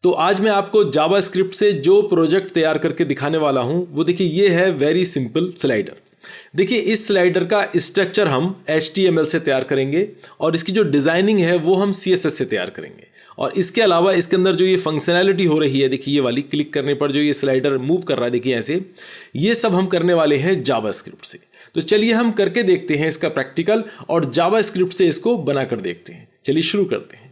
तो आज मैं आपको जावास्क्रिप्ट से जो प्रोजेक्ट तैयार करके दिखाने वाला हूं वो देखिए ये है वेरी सिंपल स्लाइडर। देखिए इस स्लाइडर का स्ट्रक्चर हम HTML से तैयार करेंगे और इसकी जो डिज़ाइनिंग है वो हम CSS से तैयार करेंगे। और इसके अलावा इसके अंदर जो ये फंक्शनैलिटी हो रही है, देखिए ये वाली क्लिक करने पर जो ये स्लाइडर मूव कर रहा है, देखिए ऐसे, ये सब हम करने वाले हैं जावास्क्रिप्ट से। तो चलिए हम करके देखते हैं इसका प्रैक्टिकल और जावास्क्रिप्ट से इसको बनाकर देखते हैं। चलिए शुरू करते हैं।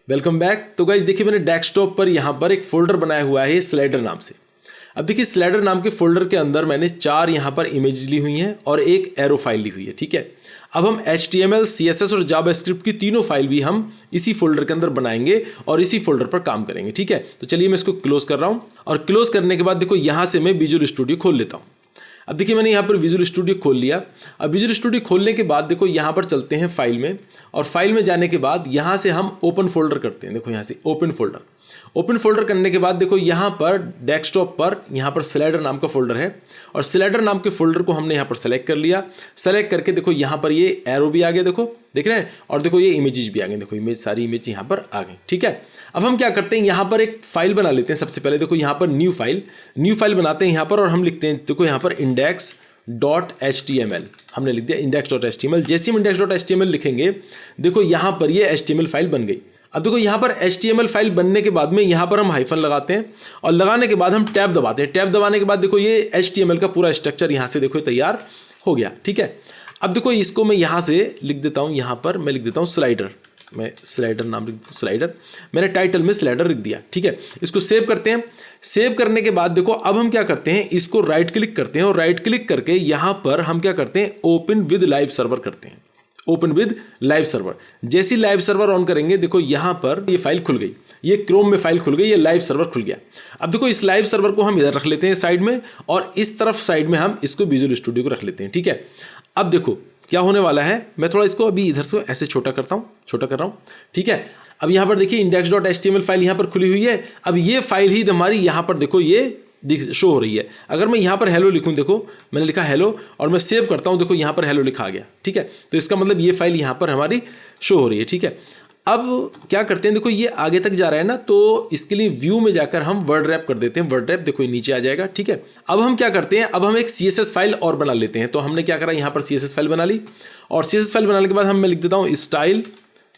Welcome back. तो गाइस देखिए मैंने डेस्कटॉप पर यहाँ पर एक फोल्डर बनाया हुआ है स्लाइडर नाम से। अब देखिए स्लाइडर नाम के फोल्डर के अंदर मैंने 4 यहाँ पर इमेज ली हुई हैं और एक एरो फाइल ली हुई है, ठीक है। अब हम HTML, CSS और जावास्क्रिप्ट की तीनों फाइल भी हम इसी फोल्डर के अंदर बनाएंगे और इसी फोल्डर पर काम करेंगे, ठीक है। तो चलिए मैं इसको क्लोज कर रहा हूँ और क्लोज करने के बाद देखो यहाँ से मैं विजुअल स्टूडियो खोल लेता हूँ। अब देखिए मैंने यहाँ पर विजुअल स्टूडियो खोल लिया। अब विजुअल स्टूडियो खोलने के बाद देखो यहाँ पर चलते हैं फाइल में और फाइल में जाने के बाद यहाँ से हम ओपन फोल्डर करते हैं। देखो यहाँ से ओपन फोल्डर करने के बाद देखो यहाँ पर डेस्कटॉप पर यहाँ पर स्लाइडर नाम का फोल्डर है और स्लाइडर नाम के फोल्डर को हमने यहाँ पर सेलेक्ट कर लिया। सेलेक्ट करके देखो यहाँ पर ये एरो भी आ गया, देखो देख रहे हैं, और देखो ये इमेजेस भी आ गए। देखो इमेज, सारी इमेज यहाँ पर आ गई, ठीक है। अब हम क्या करते हैं, यहाँ पर एक फाइल बना लेते हैं। सबसे पहले देखो यहाँ पर न्यू फाइल बनाते हैं यहाँ पर और हम लिखते हैं, देखो यहाँ पर index.html हमने लिख दिया index.html। जैसे हम index.html लिखेंगे देखो यहाँ पर ये HTML फाइल बन गई। अब देखो यहाँ पर HTML फाइल बनने के बाद में यहाँ पर हम हाइफन लगाते हैं और लगाने के बाद हम टैब दबाते हैं। टैब दबाने के बाद देखो ये HTML का पूरा स्ट्रक्चर यहाँ से देखो तैयार हो गया, ठीक है। अब देखो इसको मैं यहाँ से लिख देता हूँ, यहाँ पर मैं लिख देता हूँ स्लाइडर। मैं स्लाइडर नाम लिख देता हूँ, स्लाइडर। मैंने टाइटल में स्लाइडर लिख दिया, ठीक है। इसको सेव करते हैं। सेव करने के बाद देखो अब हम क्या करते हैं, इसको राइट क्लिक करते हैं और राइट क्लिक करके यहाँ पर हम क्या करते हैं, ओपन विद लाइव सर्वर करते हैं। Open with live server. जैसी लाइव सर्वर ऑन करेंगे देखो यहाँ पर ये फाइल खुल गई, ये क्रोम में फाइल खुल गई, ये लाइव सर्वर खुल गया। अब देखो इस लाइव सर्वर को हम इधर रख लेते हैं साइड में और इस तरफ साइड में हम इसको विजुअल स्टूडियो को रख लेते हैं, ठीक है। अब देखो क्या होने वाला है, मैं थोड़ा इसको अभी इधर से ऐसे छोटा कर रहा हूँ, ठीक है। अब यहाँ पर देखिए index.html फाइल यहाँ पर खुली हुई है। अब ये फाइल ही हमारी यहाँ पर देखो ये शो हो रही है। अगर मैं यहाँ पर हेलो लिखूँ, देखो मैंने लिखा हेलो और मैं सेव करता हूँ, देखो यहाँ पर हेलो लिखा आ गया, ठीक है। तो इसका मतलब ये फाइल यहाँ पर हमारी शो हो रही है, ठीक है। अब क्या करते हैं, देखो ये आगे तक जा रहा है ना, तो इसके लिए व्यू में जाकर हम वर्ड रैप कर देते हैं। वर्ड रैप देखो ये नीचे आ जाएगा, ठीक है। अब हम क्या करते हैं, अब हम एक CSS फाइल और बना लेते हैं। तो हमने क्या करा, यहाँ पर CSS फाइल बना ली और CSS फाइल बनाने के बाद हम मैं लिख देता हूँ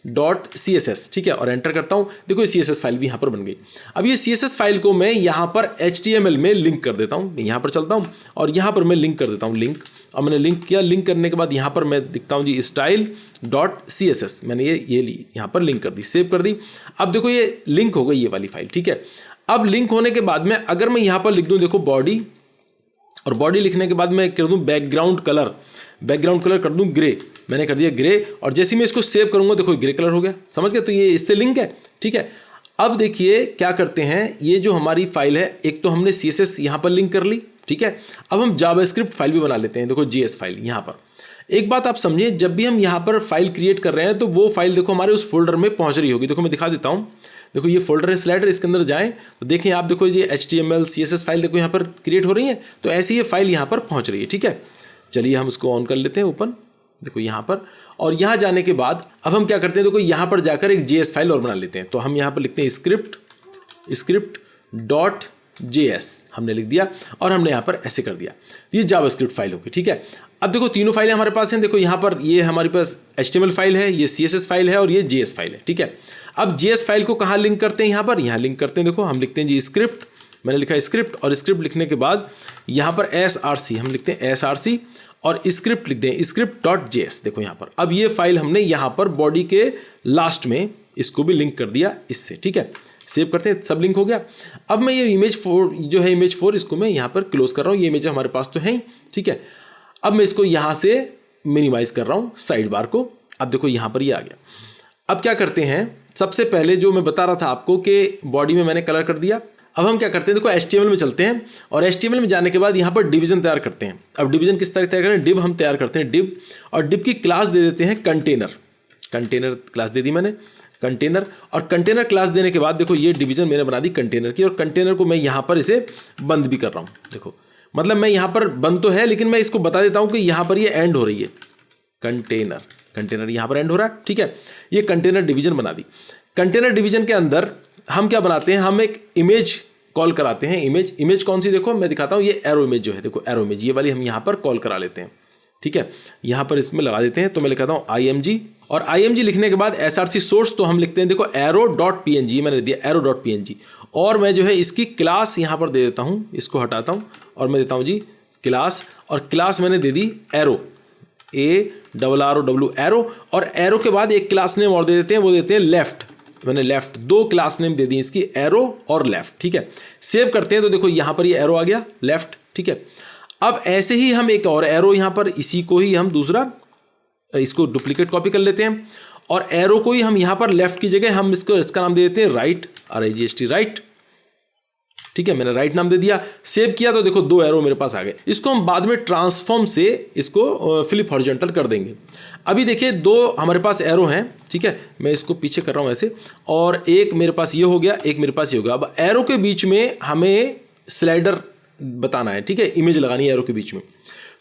style.css, ठीक है, और एंटर करता हूँ। देखो ये CSS फाइल भी यहाँ पर बन गई। अब ये CSS फाइल को मैं यहाँ पर HTML में लिंक कर देता हूँ। यहाँ पर चलता हूँ और यहाँ पर मैं लिंक कर देता हूँ, लिंक। और मैंने लिंक किया। लिंक करने के बाद यहाँ पर मैं दिखता हूँ जी style.css, मैंने ये ली, यहाँ पर लिंक कर दी, सेव कर दी। अब देखो ये लिंक हो गई ये वाली फाइल, ठीक है। अब लिंक होने के बाद में अगर मैं यहाँ पर लिख दूँ, देखो बॉडी, और बॉडी लिखने के बाद मैं कर दूँ बैकग्राउंड कलर कर दूँ ग्रे, मैंने कर दिया ग्रे। और जैसे मैं इसको सेव करूंगा देखो ग्रे कलर हो गया, समझ गए। तो ये इससे लिंक है, ठीक है। अब देखिए क्या करते हैं, ये जो हमारी फाइल है, एक तो हमने CSS यहाँ पर लिंक कर ली, ठीक है। अब हम जावास्क्रिप्ट फाइल भी बना लेते हैं। देखो JS फाइल यहाँ पर। एक बात आप समझिए, जब भी हम यहाँ पर फाइल क्रिएट कर रहे हैं तो वो फाइल देखो हमारे उस फोल्डर में पहुँच रही होगी। देखो मैं दिखा देता हूँ, देखो ये फोल्डर है स्लाइडर, इसके अंदर जाएं तो देखें आप, देखो ये HTML CSS फाइल देखो यहाँ पर क्रिएट हो रही है। तो ऐसे ये फाइल यहाँ पर पहुँच रही है, ठीक है। चलिए हम उसको ऑन कर लेते हैं, ओपन, देखो यहाँ पर। और यहाँ जाने के बाद अब हम क्या करते हैं, देखो यहाँ पर जाकर एक JS फाइल और बना लेते हैं। तो हम यहाँ पर लिखते हैं script.js, हमने लिख दिया और हमने यहाँ पर ऐसे कर दिया। ये जावास्क्रिप्ट फाइल होगी, ठीक है। अब देखो तीनों फाइलें हमारे पास हैं। देखो यहाँ पर ये हमारे पास HTML फाइल है, ये CSS फाइल है और ये JS फाइल है, ठीक है। अब JS फाइल को कहाँ लिंक करते हैं, यहाँ पर, यहाँ लिंक करते हैं। देखो हम लिखते हैं जी स्क्रिप्ट, मैंने लिखा स्क्रिप्ट, और स्क्रिप्ट लिखने के बाद यहाँ पर src, हम लिखते हैं src और स्क्रिप्ट लिख दें script.js। देखो यहाँ पर अब ये फाइल हमने यहाँ पर बॉडी के लास्ट में इसको भी लिंक कर दिया इससे, ठीक है। सेव करते हैं, सब लिंक हो गया। अब मैं ये इमेज 4 जो है, इमेज 4, इसको मैं यहाँ पर क्लोज कर रहा हूँ। ये इमेज हमारे पास तो है ही, ठीक है। अब मैं इसको यहाँ से मिनिमाइज कर रहा हूँ साइड बार को। अब देखो यहाँ पर ये आ गया। अब क्या करते हैं, सबसे पहले जो मैं बता रहा था आपको कि बॉडी में मैंने कलर कर दिया। अब हम क्या करते हैं, देखो HTML में चलते हैं और HTML में जाने के बाद यहाँ पर डिवीजन तैयार करते हैं। अब डिवीजन किस तरह तैयार करें, डिव हम तैयार करते हैं, डिव, और डिव की क्लास दे देते हैं कंटेनर क्लास दे दी मैंने, कंटेनर। और कंटेनर क्लास देने के बाद देखो ये डिवीजन मैंने बना दी कंटेनर की, और कंटेनर को मैं यहाँ पर इसे बंद भी कर रहा हूँ। देखो मतलब मैं यहाँ पर बंद तो है, लेकिन मैं इसको बता देता हूँ कि यहाँ पर ये एंड हो रही है, कंटेनर, कंटेनर यहाँ पर एंड हो रहा है, ठीक है। ये कंटेनर डिवीजन बना दी। कंटेनर डिवीजन के अंदर हम क्या बनाते हैं, हम एक इमेज कॉल कराते हैं। इमेज कौन सी, देखो मैं दिखाता हूँ, ये एरो इमेज जो है, देखो एरो इमेज ये वाली हम यहाँ पर कॉल करा लेते हैं, ठीक है। यहाँ पर इसमें लगा देते हैं, तो मैं लिखाता हूँ img, और img लिखने के बाद src सोर्स तो हम लिखते हैं, देखो arrow.png मैंने दिया arrow.png, और मैं जो है इसकी क्लास यहाँ पर दे देता हूँ, इसको हटाता हूँ और मैं देता हूँ जी क्लास, और क्लास मैंने दे दी एरो, ARROW एरो, और एरो के बाद एक क्लास नेम और दे देते हैं, वो देते हैं लेफ्ट। मैंने लेफ्ट, दो क्लास नेम दे दी इसकी, एरो और लेफ्ट, ठीक है। सेव करते हैं तो देखो यहाँ पर ये एरो आ गया लेफ्ट, ठीक है। अब ऐसे ही हम एक और एरो यहाँ पर, इसी को ही हम दूसरा, इसको डुप्लीकेट कॉपी कर लेते हैं, और एरो को ही हम यहाँ पर लेफ्ट की जगह हम इसका नाम दे देते हैं राइट, RIGHT राइट, ठीक है। मैंने राइट नाम दे दिया, सेव किया तो देखो दो एरो मेरे पास आ गए। इसको हम बाद में ट्रांसफॉर्म से इसको फ्लिप हॉरिजॉन्टल कर देंगे। अभी देखिए दो हमारे पास एरो हैं, ठीक है। मैं इसको पीछे कर रहा हूँ ऐसे, और एक मेरे पास ये हो गया, एक मेरे पास ये हो गया। अब एरो के बीच में हमें स्लाइडर बताना है, ठीक है, इमेज लगानी है एरो के बीच में।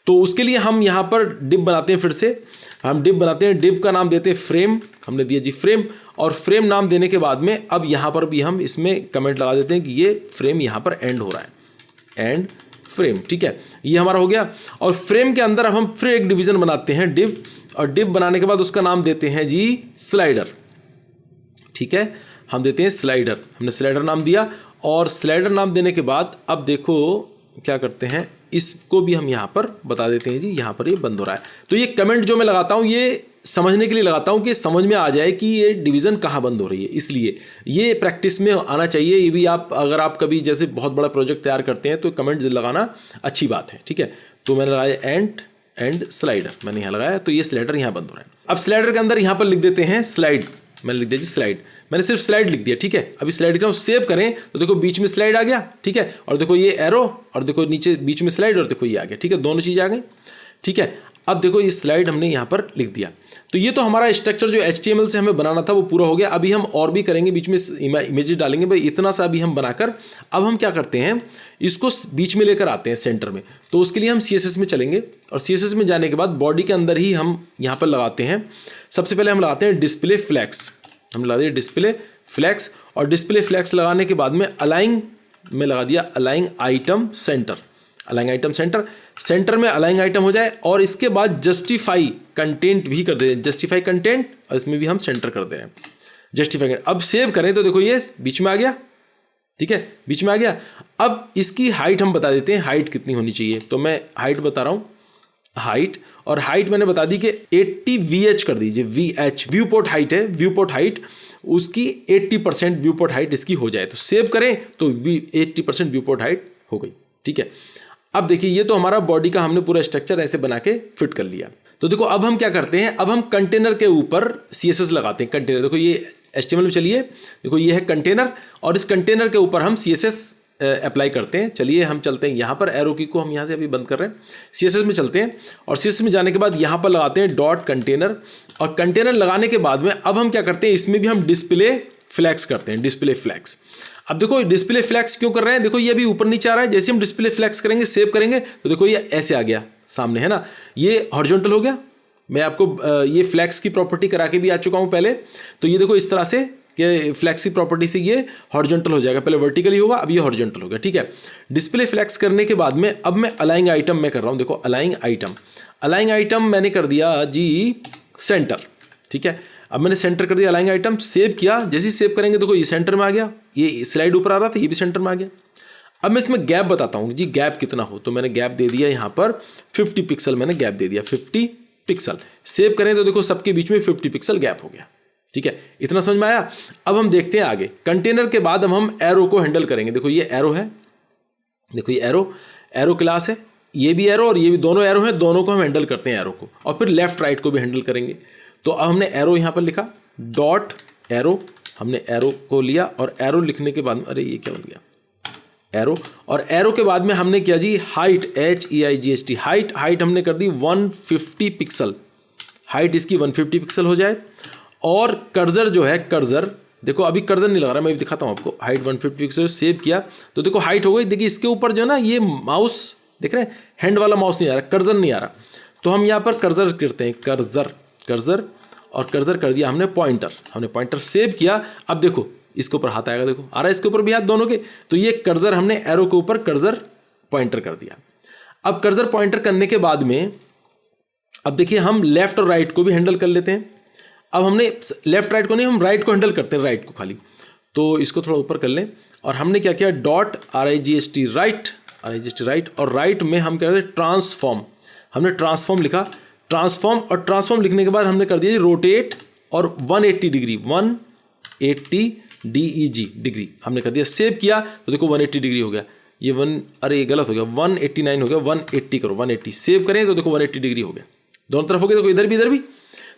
तो उसके लिए हम यहाँ पर डिव बनाते हैं, फिर से हम डिव बनाते हैं। डिव का नाम देते हैं फ्रेम, हमने दिया जी फ्रेम, और फ्रेम नाम देने के बाद में अब यहाँ पर भी हम इसमें कमेंट लगा देते हैं कि ये फ्रेम यहाँ पर एंड हो रहा है, एंड फ्रेम, ठीक है। ये हमारा हो गया। और फ्रेम के अंदर अब हम फिर एक डिवीजन बनाते हैं डिव, और डिव बनाने के बाद उसका नाम देते हैं जी स्लाइडर, ठीक है। हम देते हैं स्लाइडर, हमने स्लाइडर नाम दिया, और स्लाइडर नाम देने के बाद अब देखो क्या करते हैं, इसको भी हम यहाँ पर बता देते हैं जी, यहाँ पर ये बंद हो रहा है। तो ये कमेंट जो मैं लगाता हूँ ये समझने के लिए लगाता हूँ कि समझ में आ जाए कि ये डिवीज़न कहाँ बंद हो रही है, इसलिए ये प्रैक्टिस में आना चाहिए। ये भी आप अगर आप कभी जैसे बहुत बड़ा प्रोजेक्ट तैयार करते हैं तो कमेंट लगाना अच्छी बात है, ठीक है। तो मैंने लगाया एंड स्लाइडर, मैंने यहाँ लगाया, तो ये स्लाइडर यहाँ बंद हो रहा है। अब स्लाइडर के अंदर यहाँ पर लिख देते हैं स्लाइड, मैंने लिख दिया जी स्लाइड, मैंने सिर्फ स्लाइड लिख दिया, ठीक है। अभी स्लाइड लिख रहा हूँ, सेव करें तो देखो बीच में स्लाइड आ गया, ठीक है, और देखो ये एरो, और देखो नीचे बीच में स्लाइड, और देखो ये आ गया, ठीक है, दोनों चीज़ें आ गई, ठीक है। अब देखो ये स्लाइड हमने यहाँ पर लिख दिया। तो ये तो हमारा स्ट्रक्चर जो HTML से हमें बनाना था वो पूरा हो गया। अभी हम और भी करेंगे, बीच में इमेजेस डालेंगे, भाई इतना सा अभी हम बनाकर अब हम क्या करते हैं, इसको बीच में लेकर आते हैं सेंटर में। तो उसके लिए हम CSS में चलेंगे, और CSS में जाने के बाद बॉडी के अंदर ही हम यहाँ पर लगाते हैं, सबसे पहले हम लगाते हैं डिस्प्ले फ्लैग्स, हम लगा दिए डिस्प्ले फ्लैग्स, और डिस्प्ले फ्लैग्स लगाने के बाद में अलाइन में लगा दिया align item centre, align item centre, centre में अलाइन आइटम हो जाए, और इसके बाद जस्टिफाई कंटेंट भी कर दे, जस्टिफाई कंटेंट, और इसमें भी हम सेंटर कर दे रहे हैं जस्टिफाई। अब सेव करें तो देखो ये बीच में आ गया, ठीक है, बीच में आ गया। अब इसकी हाइट हम बता देते हैं, हाइट कितनी होनी चाहिए, तो मैं हाइट बता रहा हूँ, हाइट, और हाइट मैंने बता दी कि 80 VH कर दीजिए, VH व्यू पोर्ट हाइट है, व्यू पोर्ट हाइट उसकी 80% व्यू पोर्ट हाइट इसकी हो जाए, तो सेव करें तो 80% व्यू पोर्ट हाइट हो गई, ठीक है। अब देखिए ये तो हमारा बॉडी का हमने पूरा स्ट्रक्चर ऐसे बना के फिट कर लिया। तो देखो अब हम क्या करते हैं, अब हम कंटेनर के ऊपर CSS लगाते हैं। कंटेनर देखो ये HTML में, चलिए देखो ये है कंटेनर, और इस कंटेनर के ऊपर हम CSS अप्लाई करते हैं। चलिए हम चलते हैं यहाँ पर, एरो की को हम यहाँ से अभी बंद कर रहे हैं, CSS में चलते हैं, और CSS में जाने के बाद यहाँ पर लगाते हैं डॉट कंटेनर, और कंटेनर लगाने के बाद में अब हम क्या करते हैं, इसमें भी हम डिस्प्ले फ्लैग्स करते हैं, डिस्प्ले फ्लैग्स। अब देखो डिस्प्ले फ्लैग्स क्यों कर रहे हैं, देखो ये अभी ऊपर नीचे आ रहा है, जैसे हम डिस्प्ले फ्लैग्स करेंगे, सेव करेंगे तो देखो ये ऐसे आ गया सामने, है ना, ये हॉरिजॉन्टल हो गया। मैं आपको ये फ्लैग्स की प्रॉपर्टी करा के भी आ चुका हूँ पहले, तो ये देखो इस तरह से कि फ्लैक्स की प्रॉपर्टी से ये हॉरिजॉन्टल हो जाएगा, पहले वर्टिकली होगा, अब ये हॉरिजॉन्टल होगा, ठीक है। डिस्प्ले फ्लैक्स करने के बाद में अब मैं अलाइन आइटम में कर रहा हूँ, देखो अलाइन आइटम मैंने कर दिया जी सेंटर, ठीक है। अब मैंने सेंटर कर दिया अलाइन आइटम, सेव किया, जैसे ही सेव करेंगे देखो ये सेंटर में आ गया, ये स्लाइड ऊपर आ रहा था, ये भी सेंटर में आ गया। अब मैं इसमें गैप बताता हूँ जी, गैप कितना हो, तो मैंने गैप दे दिया यहाँ पर 50 पिक्सल, मैंने गैप दे दिया 50 पिक्सल। सेव करें तो देखो सबके बीच में 50 पिक्सल गैप हो गया, ठीक है, इतना समझ में आया। अब हम देखते हैं आगे, कंटेनर के बाद अब हम एरो को हैंडल करेंगे। देखो ये एरो है, देखो ये एरो क्लास है, ये भी एरो और ये भी दोनों एरो हैं, दोनों को हम हैंडल करते हैं एरो को, और फिर लेफ्ट राइट को भी हैंडल करेंगे। तो अब हमने एरो यहाँ पर लिखा, डॉट एरो, हमने एरो को लिया, और एरो लिखने के बाद, अरे ये क्या बन गया, एरो, और एरो के बाद में हमने किया जी हाइट, HEIGHT, हाइट हमने कर दी 150 पिक्सल, हाइट इसकी 150 पिक्सल हो जाए। और कर्जर जो है, कर्जर देखो अभी कर्जर नहीं लगा रहा, मैं भी दिखाता हूँ आपको, हाइट 150 पिक्सल, सेव किया तो देखो हाइट हो गई। देखिए इसके ऊपर जो है ना ये माउस देख रहे हैं, हैंड वाला माउस नहीं आ रहा, कर्जर नहीं आ रहा, तो हम यहाँ पर कर्सर करते हैं, कर्सर और कर्सर कर दिया हमने पॉइंटर, हमने पॉइंटर सेव किया। अब देखो इसके ऊपर हाथ आएगा, देखो आ रहा है इसके ऊपर भी हाथ दोनों के। तो ये कर्सर हमने एरो के ऊपर कर्सर पॉइंटर कर दिया। अब कर्सर पॉइंटर करने के बाद में अब देखिए हम लेफ्ट और राइट को भी हैंडल कर लेते हैं। अब हमने लेफ्ट राइट को नहीं, हम राइट को हैंडल करते हैं, राइट को खाली। तो इसको थोड़ा ऊपर कर लें और हमने क्या किया, डॉट RIGST राइट, और राइट में हम कह रहे थे ट्रांसफॉर्म, हमने ट्रांसफॉर्म लिखा, ट्रांसफॉर्म, और ट्रांसफॉर्म लिखने के बाद हमने कर दिया रोटेट और 180 डिग्री, 180 DEG डिग्री हमने कर दिया। सेव किया तो देखो 180 डिग्री हो गया। ये अरे गलत हो गया, 189 हो गया, 180 करो, 180 सेव करें तो देखो 180 डिग्री हो गया, दोनों तरफ हो गया, देखो इधर भी।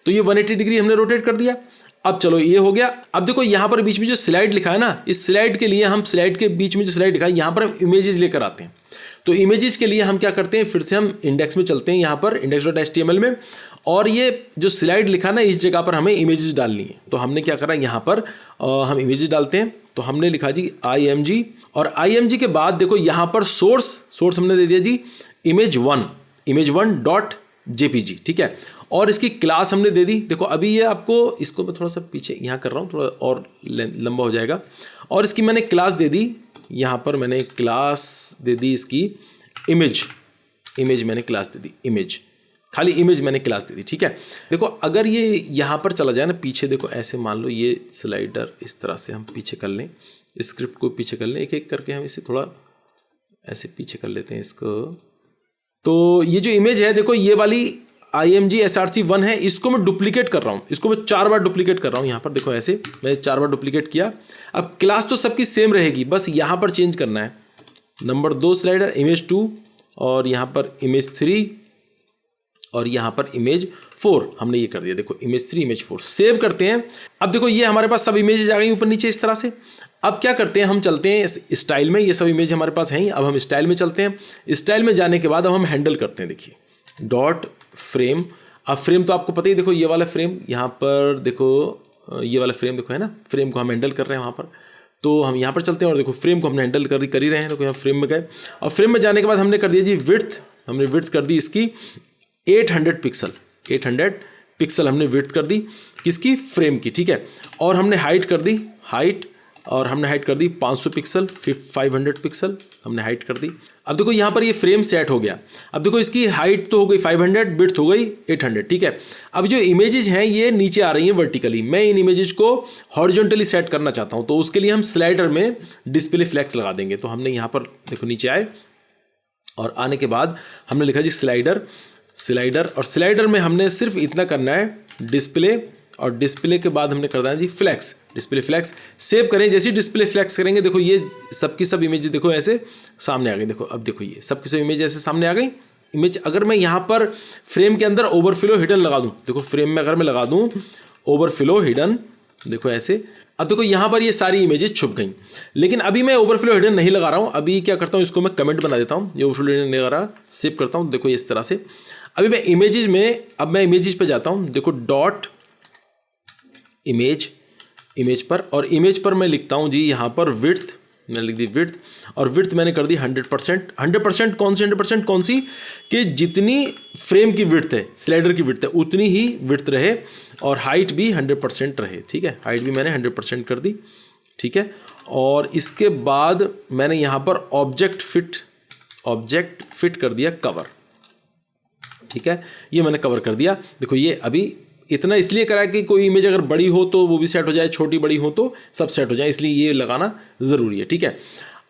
तो ये 180 डिग्री हमने रोटेट कर दिया। अब चलो ये हो गया। अब देखो यहाँ पर बीच में जो स्लाइड लिखा है ना, इस स्लाइड के लिए हम स्लाइड के बीच में जो स्लाइड लिखा है यहाँ पर हम इमेजेस लेकर आते हैं। तो इमेजेस के लिए हम क्या करते हैं, फिर से हम इंडेक्स में चलते हैं, यहाँ पर index.html में, और ये जो स्लाइड लिखा ना इस जगह पर हमें इमेजेस डालनी है। तो हमने क्या करा, यहाँ पर हम इमेजेस डालते हैं। तो हमने लिखा जी img, और img के बाद देखो यहाँ पर सोर्स हमने दे दिया जी image1.jpg, ठीक है। और इसकी क्लास हमने दे दी। देखो अभी ये आपको, इसको मैं थोड़ा सा पीछे यहाँ कर रहा हूँ, थोड़ा और लंबा हो जाएगा। और इसकी मैंने क्लास दे दी, यहाँ पर मैंने क्लास दे दी इसकी इमेज मैंने क्लास दे दी, इमेज, खाली इमेज मैंने क्लास दे दी, ठीक है। देखो अगर ये यहाँ पर चला जाए ना पीछे, देखो ऐसे मान लो ये स्लाइडर इस तरह से हम पीछे कर लें, स्क्रिप्ट को पीछे कर लें, एक एक करके हम इसे थोड़ा ऐसे पीछे कर लेते हैं इसको। तो ये जो इमेज है देखो, ये वाली img src1 है, इसको मैं डुप्लीकेट कर रहा हूँ, इसको मैं 4 बार डुप्लीकेट कर रहा हूँ। यहाँ पर देखो ऐसे मैं 4 बार डुप्लीकेट किया। अब क्लास तो सबकी सेम रहेगी, बस यहाँ पर चेंज करना है। नंबर 2 स्लाइडर image2, और यहाँ पर image3, और यहाँ पर image4 हमने ये कर दिया। देखो image3 image4 सेव करते हैं। अब देखो ये हमारे पास सब इमेजेस आ गई ऊपर नीचे इस तरह से। अब क्या करते हैं, हम चलते हैं स्टाइल में, ये सब इमेज हमारे पास हैं ही। अब हम स्टाइल में चलते हैं। स्टाइल में जाने के बाद अब हम हैंडल करते हैं, देखिए डॉट फ्रेम। अब फ्रेम तो आपको पता ही, देखो ये वाला फ्रेम, यहाँ पर देखो ये वाला फ्रेम देखो है ना, फ्रेम को हम हैंडल कर रहे हैं वहाँ पर। तो हम यहाँ पर चलते हैं और देखो फ्रेम को हमने हैंडल कर ही रहे हैं। देखो यहाँ फ्रेम में गए, और फ्रेम में जाने के बाद हमने कर दिया जी विड्थ, हमने विड्थ कर दी इसकी 800 पिक्सल, 800 पिक्सल हमने विड्थ कर दी किसकी, फ्रेम की, ठीक है। और हमने हाइट कर दी, और हमने हाइट कर दी 500 पिक्सल, 500 पिक्सल हमने हाइट कर दी। अब देखो यहाँ पर ये फ्रेम सेट हो गया। अब देखो इसकी हाइट तो हो गई 500, विड्थ हो गई 800, ठीक है। अब जो इमेजेस हैं ये नीचे आ रही हैं वर्टिकली, मैं इन इमेजेस को हॉरिजॉन्टली सेट करना चाहता हूँ। तो उसके लिए हम स्लाइडर में डिस्प्ले फ्लेक्स लगा देंगे। तो हमने यहाँ पर देखो नीचे आए, और आने के बाद हमने लिखा जी स्लाइडर, और स्लाइडर में हमने सिर्फ इतना करना है डिस्प्ले, और डिस्प्ले के बाद हमने करना है जी फ्लैक्स, डिस्प्ले फ्लैक्स। सेव करें, जैसे डिस्प्ले फ्लैक्स करेंगे देखो ये सबकी सब इमेज देखो ऐसे सामने आ गई। देखो अब देखो ये सबकी सब इमेज ऐसे सामने आ गई। इमेज अगर मैं यहाँ पर फ्रेम के अंदर ओवरफ्लो हिडन लगा दूँ, देखो फ्रेम में अगर मैं लगा दूँ ओवरफ्लो हिडन, देखो ऐसे, अब देखो यहाँ पर ये सारी इमेजेस छुप गई। लेकिन अभी मैं ओवरफ्लो हिडन नहीं लगा रहा हूँ। अभी क्या करता हूँ, इसको मैं कमेंट बना देता हूँ, ये ओवरफ्लो हिडन नहीं लगा रहा, सेव करता हूँ। देखो इस तरह से अभी मैं इमेजेस में, अब मैं इमेजेस पे जाता हूँ, देखो डॉट इमेज पर, और इमेज पर मैं लिखता हूँ जी यहाँ पर विड्थ, मैंने लिख दी विड्थ, और विड्थ मैंने कर दी 100%। 100% कौन सी 100% कौन सी, कि जितनी फ्रेम की विड्थ है, स्लाइडर की विड्थ है, उतनी ही विड्थ रहे, और हाइट भी 100% रहे, ठीक है। हाइट भी मैंने 100% कर दी, ठीक है। और इसके बाद मैंने यहाँ पर ऑब्जेक्ट फिट कर दिया कवर, ठीक है। ये मैंने कवर कर दिया। देखो ये अभी इतना इसलिए करा कि कोई इमेज अगर बड़ी हो तो वो भी सेट हो जाए, छोटी बड़ी हो तो सब सेट हो जाए, इसलिए ये लगाना ज़रूरी है, ठीक है।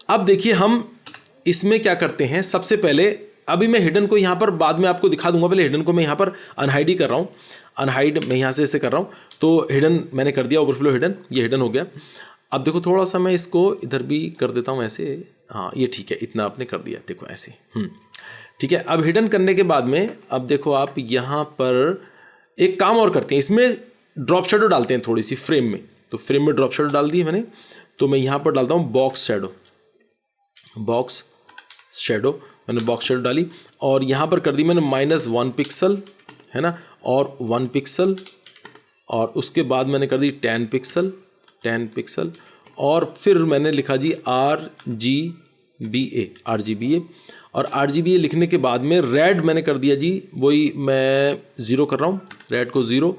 अब देखिए हम इसमें क्या करते हैं, सबसे पहले अभी मैं हिडन को यहाँ पर बाद में आपको दिखा दूंगा, पहले हिडन को मैं यहाँ पर अनहाइड ही कर रहा हूँ, अनहाइड मैं यहाँ से ऐसे कर रहा हूँ। तो हिडन मैंने कर दिया, ओवरफ्लो हिडन, ये हिडन हो गया। अब देखो थोड़ा सा मैं इसको इधर भी कर देता हूँ ऐसे, हाँ ये ठीक है, इतना आपने कर दिया, देखो ऐसे, ठीक है। अब हिडन करने के बाद में अब देखो आप यहाँ पर एक काम और करते हैं, इसमें ड्रॉप शेडो डालते हैं थोड़ी सी फ्रेम में। तो फ्रेम में ड्रॉप शेडो डाल दी मैंने, तो मैं यहाँ पर डालता हूँ बॉक्स शेडो, मैंने बॉक्स शेडो डाली, और यहाँ पर कर दी मैंने -1 पिक्सल, है ना, और 1 पिक्सल, और उसके बाद मैंने कर दी 10 पिक्सल, और फिर मैंने लिखा जी RGBA। और RGBA लिखने के बाद में रेड मैंने कर दिया जी, वही मैं 0 कर रहा हूँ, रेड को 0,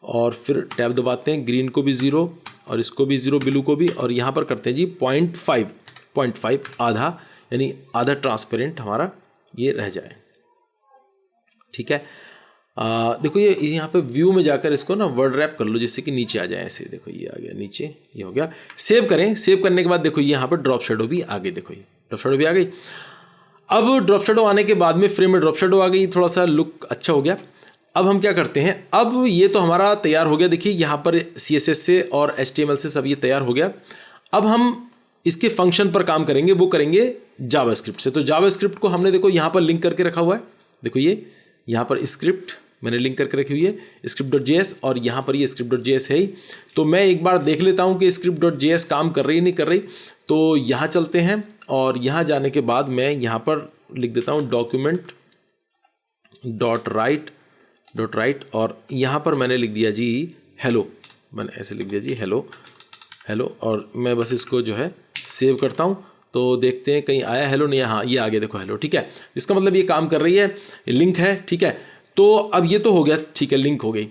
और फिर टैब दबाते हैं, ग्रीन को भी 0 और इसको भी 0, ब्लू को भी, और यहाँ पर करते हैं जी 0.5 आधा, यानी आधा ट्रांसपेरेंट हमारा ये रह जाए। ठीक है, देखो ये यहाँ पे व्यू में जाकर इसको ना वर्ड रैप कर लो जिससे कि नीचे आ जाए ऐसे। देखो ये आ गया नीचे, ये हो गया। सेव करें, सेव करने के बाद देखो ये यहाँ पर ड्रॉप शेडो भी आ गई। देखो ये ड्रॉप शेडो भी आ गई। अब ड्रॉप शेडो आने के बाद में फ्रेम में ड्रॉप शेडो आ गई, थोड़ा सा लुक अच्छा हो गया। अब हम क्या करते हैं, अब ये तो हमारा तैयार हो गया। देखिए यहाँ पर CSS से और HTML से सब ये तैयार हो गया। अब हम इसके फंक्शन पर काम करेंगे, वो करेंगे जावास्क्रिप्ट से। तो जावास्क्रिप्ट को हमने देखो यहाँ पर लिंक करके रखा हुआ है। देखो ये यहाँ पर स्क्रिप्ट मैंने लिंक करके रखी हुई है, script.js, और यहाँ पर ये script.js है ही। तो मैं एक बार देख लेता हूँ कि script.js काम कर रही है नहीं कर रही। तो यहाँ चलते हैं और यहाँ जाने के बाद मैं यहाँ पर लिख देता हूँ document.write, और यहाँ पर मैंने लिख दिया जी हेलो। मैंने ऐसे लिख दिया जी हेलो, और मैं बस इसको जो है सेव करता हूँ। तो देखते हैं कहीं आया हेलो, नहीं, हाँ ये आ गया, देखो हेलो। ठीक है, इसका मतलब ये काम कर रही है, लिंक है। ठीक है, तो अब ये तो हो गया, ठीक है, लिंक हो गई।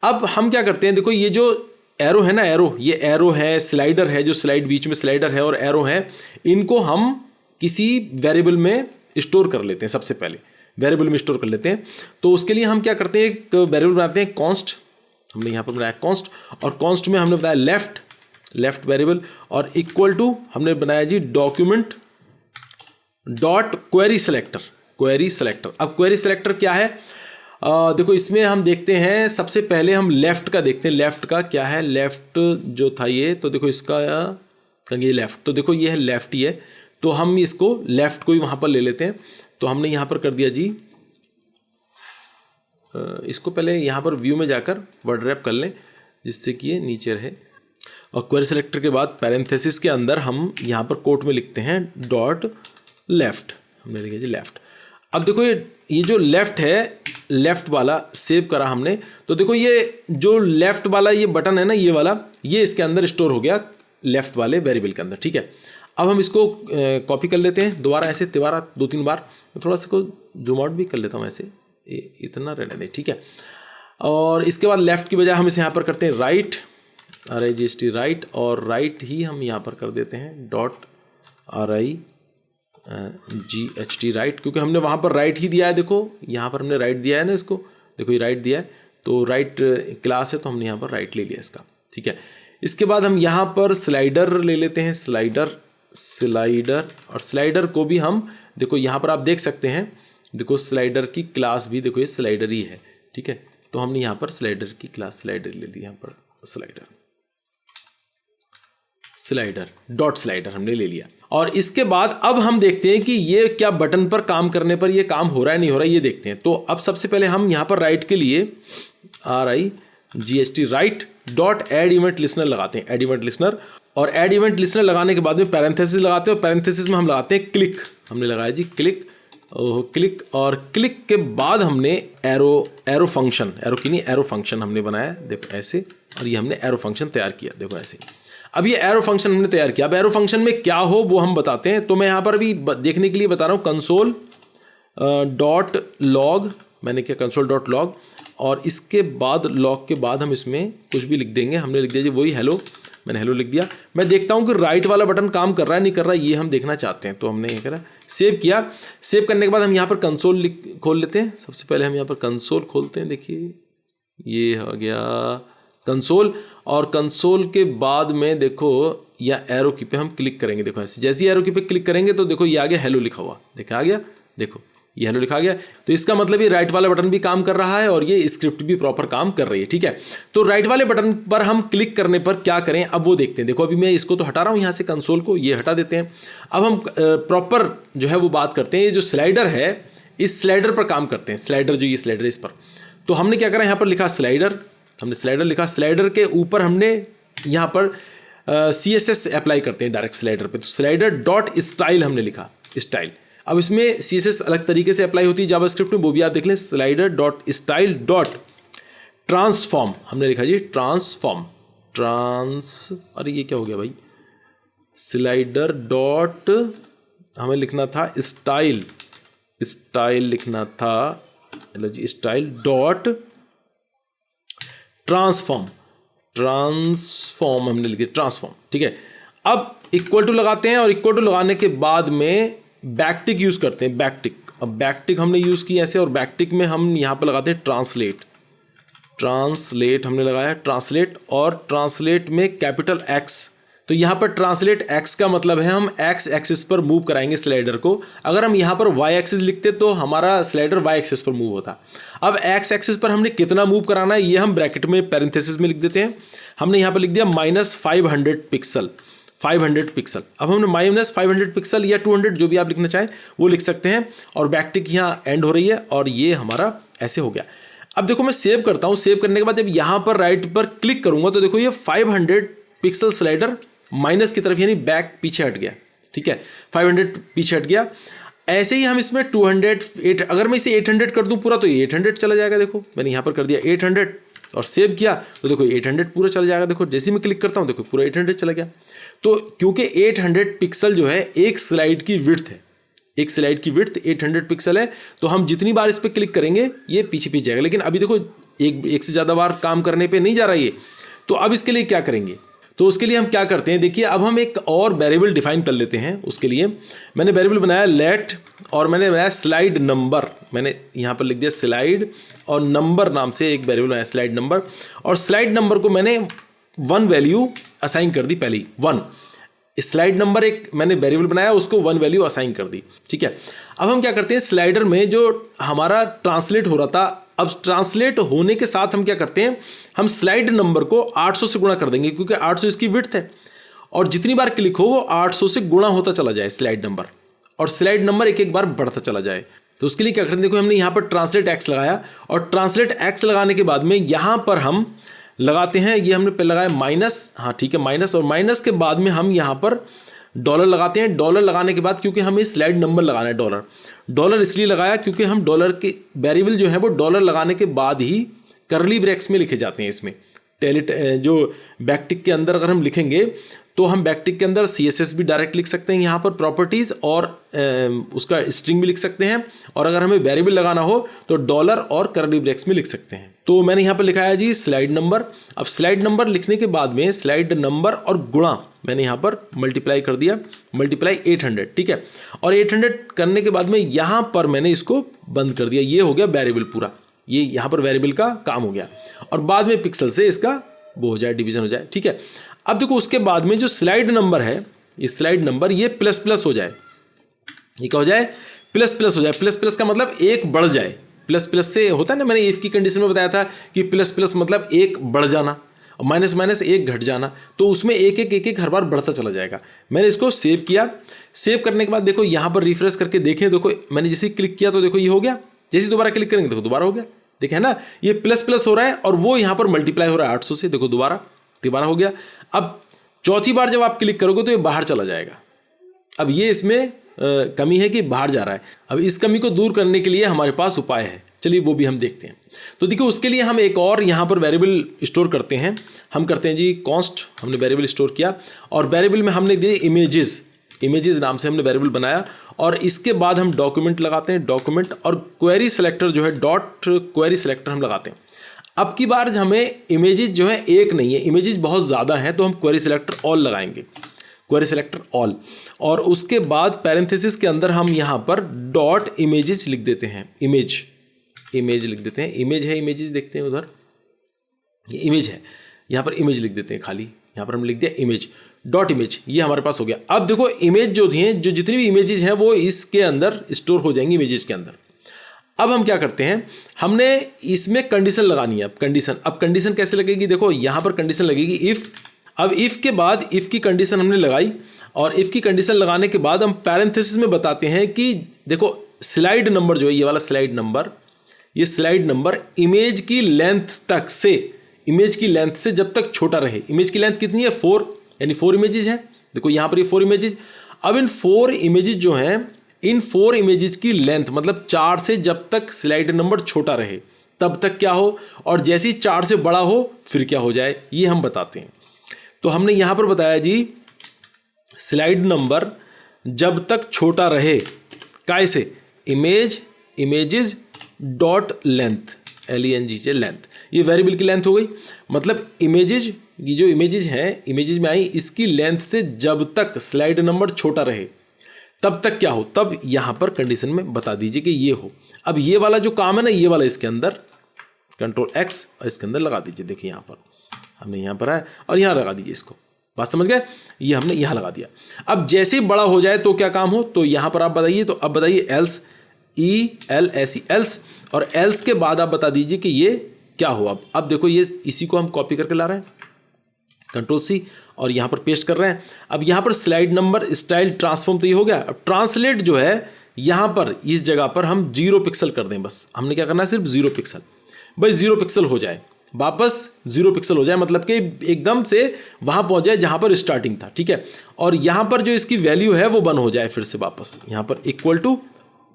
अब हम क्या करते हैं, देखो ये जो एरो है ना, ये एरो है, स्लाइडर है, जो स्लाइड बीच में स्लाइडर है और एरो है, इनको हम किसी वेरिएबल में स्टोर कर लेते हैं। सबसे पहले वेरिएबल में स्टोर कर लेते हैं। तो उसके लिए हम क्या करते हैं, एक वेरिएबल बनाते हैं कॉन्स्ट। हमने यहाँ पर बनाया कॉन्स्ट, और कॉन्स्ट में हमने बनाया लेफ्ट वेरिएबल, और इक्वल टू हमने बनाया जी डॉक्यूमेंट डॉट क्वेरी सेलेक्टर। अब क्वेरी सेलेक्टर क्या है, देखो इसमें हम देखते हैं, सबसे पहले हम लेफ्ट का देखते हैं। लेफ्ट का क्या है, लेफ्ट जो था ये, तो देखो इसका ये लेफ्ट, तो देखो ये है लेफ्ट ही है। तो हम इसको लेफ्ट को ही वहाँ पर ले लेते हैं। तो हमने यहाँ पर कर दिया जी, इसको पहले यहाँ पर व्यू में जाकर वर्ड रैप कर लें जिससे कि ये नीचे रहे। और क्वेरी सेलेक्टर के बाद पैरेंथेसिस के अंदर हम यहाँ पर कोट में लिखते हैं डॉट लेफ्ट। हमने लिखा जी लेफ्ट। अब देखो ये जो लेफ्ट है, लेफ्ट वाला सेव करा हमने। तो देखो ये जो लेफ्ट वाला ये बटन है ना, ये वाला, ये इसके अंदर स्टोर हो गया लेफ्ट वाले वेरिएबल के अंदर। ठीक है, अब हम इसको कॉपी कर लेते हैं दोबारा, ऐसे 2-3 बार। थोड़ा सा को जूम आउट भी कर लेता हूँ ऐसे, इतना रहने दें। ठीक है, और इसके बाद लेफ्ट की बजाय हम इसे यहाँ पर करते हैं राइट, RIGHT राइट, और राइट ही हम यहाँ पर कर देते हैं डॉट RIGHT राइट, क्योंकि हमने वहाँ पर राइट ही दिया है। देखो यहाँ पर हमने राइट दिया है ना इसको, देखो ये राइट दिया है, तो राइट क्लास है, तो हमने यहाँ पर राइट ले लिया इसका। ठीक है, इसके बाद हम यहाँ पर स्लाइडर ले लेते हैं, स्लाइडर, और स्लाइडर को भी हम देखो यहाँ पर आप देख सकते हैं, देखो स्लाइडर की क्लास भी देखो ये स्लाइडर ही है। ठीक है, तो हमने यहाँ पर स्लाइडर की क्लास स्लाइडर ले ली, यहाँ पर स्लाइडर डॉट स्लाइडर हमने ले लिया। और इसके बाद अब हम देखते हैं कि ये क्या बटन पर काम करने पर ये काम हो रहा है नहीं हो रहा है, ये देखते हैं। तो अब सबसे पहले हम यहाँ पर राइट के लिए RIGHT right dot add event listener लगाते हैं, एड इवेंट लिसनर। और एड इवेंट लिसनर लगाने के बाद में पैरेंथेसिस लगाते हैं, और पैरेंथेसिस में हम लगाते हैं क्लिक। हमने लगाया जी क्लिक, और क्लिक के बाद हमने एरो फंक्शन हमने बनाया, देखो ऐसे, और ये हमने एरो फंक्शन तैयार किया, देखो ऐसे। अब ये एरो फंक्शन हमने तैयार किया। अब एरो फंक्शन में क्या हो वो हम बताते हैं। तो मैं यहाँ पर अभी देखने के लिए बता रहा हूँ कंसोल डॉट लॉग, मैंने किया कंसोल डॉट लॉग, और इसके बाद लॉग के बाद हम इसमें कुछ भी लिख देंगे। हमने लिख दिया जी वही हेलो, मैंने हेलो लिख दिया। मैं देखता हूँ कि राइट वाला बटन काम कर रहा है नहीं कर रहा है, ये हम देखना चाहते हैं। तो हमने ये करा, सेव किया। सेव करने के बाद हम यहाँ पर कंसोल खोल लेते हैं। सबसे पहले हम यहाँ पर कंसोल खोलते हैं, देखिए ये हो गया कंसोल। और कंसोल के बाद में देखो या एरो की पे हम क्लिक करेंगे, देखो ऐसे, जैसे ही एरो की पे क्लिक करेंगे तो देखो ये आ गया हेलो लिखा हुआ, देखा आ गया, देखो ये हेलो लिखा गया। तो इसका मतलब ये राइट वाला बटन भी काम कर रहा है और ये स्क्रिप्ट भी प्रॉपर काम कर रही है। ठीक है, तो राइट वाले बटन पर हम क्लिक करने पर क्या करें अब वो देखते हैं। देखो अभी मैं इसको तो हटा रहा हूँ यहाँ से, कंसोल को ये हटा देते हैं। अब हम प्रॉपर जो है वो बात करते हैं, ये जो स्लाइडर है इस स्लाइडर पर काम करते हैं। स्लाइडर जो ये स्लाइडर है इस पर, तो हमने क्या करा, यहाँ पर लिखा स्लाइडर, हमने स्लाइडर लिखा। स्लाइडर के ऊपर हमने यहाँ पर CSS अप्लाई करते हैं डायरेक्ट स्लाइडर पे, तो स्लाइडर डॉट स्टाइल हमने लिखा, स्टाइल। अब इसमें CSS अलग तरीके से अप्लाई होती है जावास्क्रिप्ट में, वो भी आप देख लें। Slider dot style dot transform हमने लिखा जी, ट्रांसफॉर्म, अरे ये क्या हो गया भाई, स्लाइडर डॉट हमें लिखना था स्टाइल, स्टाइल लिखना था, चलो जी स्टाइल डॉट ट्रांसफॉर्म, ट्रांसफॉर्म हमने लिखे ट्रांसफॉर्म, ठीक है। अब इक्वल टू लगाते हैं और इक्वल टू लगाने के बाद में बैकटिक यूज़ करते हैं, बैकटिक। अब बैकटिक हमने यूज़ किया ऐसे, और बैकटिक में हम यहाँ पर लगाते हैं ट्रांसलेट, ट्रांसलेट हमने लगाया ट्रांसलेट, और ट्रांसलेट में कैपिटल एक्स। तो यहाँ पर ट्रांसलेट एक्स का मतलब है हम एक्स एक्सिस पर मूव कराएंगे स्लाइडर को। अगर हम यहाँ पर वाई एक्सिस लिखते तो हमारा स्लाइडर वाई एक्सिस पर मूव होता। अब एक्स एक्सिस पर हमने कितना मूव कराना है ये हम ब्रैकेट में पैरेंथेसिस में लिख देते हैं। हमने यहाँ पर लिख दिया -500 पिक्सल, 500 पिक्सल। अब हमने -500 पिक्सल या 200 जो भी आप लिखना चाहें वो लिख सकते हैं, और बैकटिक यहाँ एंड हो रही है, और ये हमारा ऐसे हो गया। अब देखो मैं सेव करता हूँ, सेव करने के बाद जब यहाँ पर राइट पर क्लिक करूँगा तो देखो ये 500 पिक्सल स्लाइडर माइनस की तरफ यानी बैक पीछे हट गया, ठीक है, 500 पीछे हट गया। ऐसे ही हम इसमें 200, 8, अगर मैं इसे 800 कर दूं पूरा तो ये 800 चला जाएगा। देखो मैंने यहाँ पर कर दिया 800 और सेव किया तो देखो 800 पूरा चला जाएगा। देखो जैसे मैं क्लिक करता हूँ देखो पूरा 800 चला गया। तो क्योंकि 800 पिक्सल जो है एक स्लाइड की विड्थ है, एक स्लाइड की विड्थ 800 पिक्सल है, तो हम जितनी बार इस पर क्लिक करेंगे ये पीछे पीछे जाएगा। लेकिन अभी देखो एक से ज़्यादा बार काम करने पर नहीं जा रहा ये। तो अब इसके लिए क्या करेंगे, तो उसके लिए हम क्या करते हैं, देखिए अब हम एक और वेरिएबल डिफाइन कर लेते हैं। उसके लिए मैंने वेरिएबल बनाया लेट, और मैंने बनाया स्लाइड नंबर। मैंने यहाँ पर लिख दिया स्लाइड और नंबर नाम से एक वेरिएबल बनाया स्लाइड नंबर, और स्लाइड नंबर को मैंने 1 वैल्यू असाइन कर दी पहले 1। स्लाइड नंबर एक मैंने वेरिएबल बनाया उसको 1 वैल्यू असाइन कर दी, ठीक है। अब हम क्या करते हैं, स्लाइडर में जो हमारा ट्रांसलेट हो रहा था, अब ट्रांसलेट होने के साथ हम क्या करते हैं, हम स्लाइड नंबर को 800 से गुणा कर देंगे, क्योंकि 800 इसकी विड्थ है, और जितनी बार क्लिक हो वो 800 से गुणा होता चला जाए स्लाइड नंबर, और स्लाइड नंबर एक एक बार बढ़ता चला जाए। तो उसके लिए क्या करते हैं, देखो हमने यहाँ पर ट्रांसलेट एक्स लगाया, और ट्रांसलेट एक्स लगाने के बाद में यहाँ पर हम लगाते हैं, ये हमने पहले लगाया माइनस, हाँ ठीक है माइनस, और माइनस के बाद में हम यहाँ पर डॉलर लगाते हैं। डॉलर लगाने के बाद क्योंकि हमें स्लाइड नंबर लगाना है, डॉलर, डॉलर इसलिए लगाया क्योंकि हम डॉलर के वेरिएबल जो है वो डॉलर लगाने के बाद ही करली ब्रैकेट्स में लिखे जाते हैं। इसमें जो बैकटिक के अंदर अगर हम लिखेंगे तो हम बैकटिक के अंदर CSS भी डायरेक्ट लिख सकते हैं, यहाँ पर प्रॉपर्टीज़, और उसका स्ट्रिंग भी लिख सकते हैं, और अगर हमें वेरिएबल लगाना हो तो डॉलर और करली ब्रैकेट्स में लिख सकते हैं। तो मैंने यहाँ पर लिखा है जी स्लाइड नंबर। अब स्लाइड नंबर लिखने के बाद में स्लाइड नंबर और गुणा मैंने यहाँ पर मल्टीप्लाई कर दिया, मल्टीप्लाई 800, ठीक है, और 800 करने के बाद में यहाँ पर मैंने इसको बंद कर दिया। ये हो गया वेरिएबल पूरा, ये यहाँ पर वेरिएबल का काम हो गया, और बाद में पिक्सल से इसका वो हो जाए, डिवीजन हो जाए, ठीक है। अब देखो उसके बाद में जो स्लाइड नंबर है, ये स्लाइड नंबर ये प्लस प्लस हो जाए, ये क्या हो जाए, प्लस प्लस हो जाए। प्लस प्लस का मतलब एक बढ़ जाए, प्लस प्लस से होता है ना, मैंने इफ की कंडीशन में बताया था कि प्लस प्लस मतलब एक बढ़ जाना, और माइनस माइनस एक घट जाना, तो उसमें एक एक हर बार बढ़ता चला जाएगा। मैंने इसको सेव किया, सेव करने के बाद देखो यहाँ पर रिफ्रेश करके देखें, देखो मैंने जैसे क्लिक किया तो देखो ये हो गया, जैसे दोबारा क्लिक करेंगे देखो दोबारा हो गया, देखे है ना, ये प्लस प्लस हो रहा है, और वो यहाँ पर मल्टीप्लाई हो रहा है 800 से, देखो दोबारा हो गया। अब चौथी बार जब आप क्लिक करोगे तो ये बाहर चला जाएगा। अब ये इसमें कमी है कि बाहर जा रहा है। अब इस कमी को दूर करने के लिए हमारे पास उपाय है, चलिए वो भी हम देखते हैं। तो देखिए उसके लिए हम एक और यहाँ पर वेरिएबल स्टोर करते हैं। हम करते हैं जी कॉन्स्ट, हमने वेरिएबल स्टोर किया, और वेरिएबल में हमने दिए इमेजेस नाम से हमने वेरिएबल बनाया, और इसके बाद हम डॉक्यूमेंट लगाते हैं, डॉक्यूमेंट, और क्वेरी सेलेक्टर जो है डॉट क्वेरी सेलेक्टर हम लगाते हैं। अब की बार हमें इमेजेस जो है एक नहीं है, इमेजेस बहुत ज़्यादा हैं, तो हम क्वेरी सेलेक्टर ऑल लगाएंगे, क्वेरी सेलेक्टर ऑल, और उसके बाद पैरेंथेसिस के अंदर हम यहाँ पर डॉट इमेजेस लिख देते हैं, इमेज लिख देते हैं, इमेज है, इमेजेस देखते हैं उधर, ये इमेज है, यहाँ पर इमेज लिख देते हैं खाली, यहाँ पर हम लिख दिया इमेज, डॉट इमेज, ये हमारे पास हो गया। अब देखो इमेज जो थी, जो जितनी भी इमेजेस हैं वो इसके अंदर स्टोर हो जाएंगी, इमेजेस के अंदर। अब हम क्या करते हैं, हमने इसमें कंडीशन लगानी है। अब कंडीशन कैसे लगेगी, देखो यहाँ पर कंडीशन लगेगी इफ़। अब इफ़ के बाद इफ़ की कंडीशन हमने लगाई, और इफ़ की कंडीशन लगाने के बाद हम पैरेंथेसिस में बताते हैं कि देखो स्लाइड नंबर जो है, ये वाला स्लाइड नंबर, ये स्लाइड नंबर इमेज की लेंथ तक से, इमेज की लेंथ से जब तक छोटा रहे। इमेज की लेंथ कितनी है, 4, यानी 4 इमेजेस हैं। देखो यहाँ पर ये 4 इमेजेस। अब इन 4 इमेजेस जो हैं, इन 4 इमेजेस की लेंथ मतलब 4 से जब तक स्लाइड नंबर छोटा रहे तब तक क्या हो, और जैसे ही 4 से बड़ा हो फिर क्या हो जाए, ये हम बताते हैं। तो हमने यहाँ पर बताया जी स्लाइड नंबर जब तक छोटा रहे, काय से, images dot length, LENGJ length, ये वेरिएबल की लेंथ हो गई। मतलब इमेजेस, ये जो इमेजेस हैं, इमेजेस में आई, इसकी लेंथ से जब तक स्लाइड नंबर छोटा रहे तब तक क्या हो, तब यहां पर कंडीशन में बता दीजिए कि ये हो। अब ये वाला जो काम है ना, ये वाला इसके अंदर कंट्रोल X और इसके अंदर लगा दीजिए। देखिए यहां पर हमने यहां पर है और यहां लगा दीजिए इसको, बात समझ गए, ये हमने यहां लगा दिया। अब जैसे ही बड़ा हो जाए तो क्या काम हो, तो यहां पर आप बताइए, तो अब बताइए एल्स, ELSE एल्स, और एल्स के बाद आप बता दीजिए कि ये क्या हो। अब देखो ये, इसी को हम कॉपी करके ला रहे हैं, कंट्रोल C, और यहां पर पेस्ट कर रहे हैं। अब यहां पर स्लाइड नंबर स्टाइल ट्रांसफॉर्म तो ये हो गया। अब ट्रांसलेट जो है यहां पर इस जगह पर हम 0 पिक्सल कर दें, बस हमने क्या करना है, सिर्फ 0 पिक्सल, भाई 0 पिक्सल हो जाए, वापस 0 पिक्सल हो जाए, मतलब कि एकदम से वहां पहुंच जाए जहां पर स्टार्टिंग था, ठीक है। और यहां पर जो इसकी वैल्यू है वो 1 हो जाए, फिर से वापस यहां पर इक्वल टू,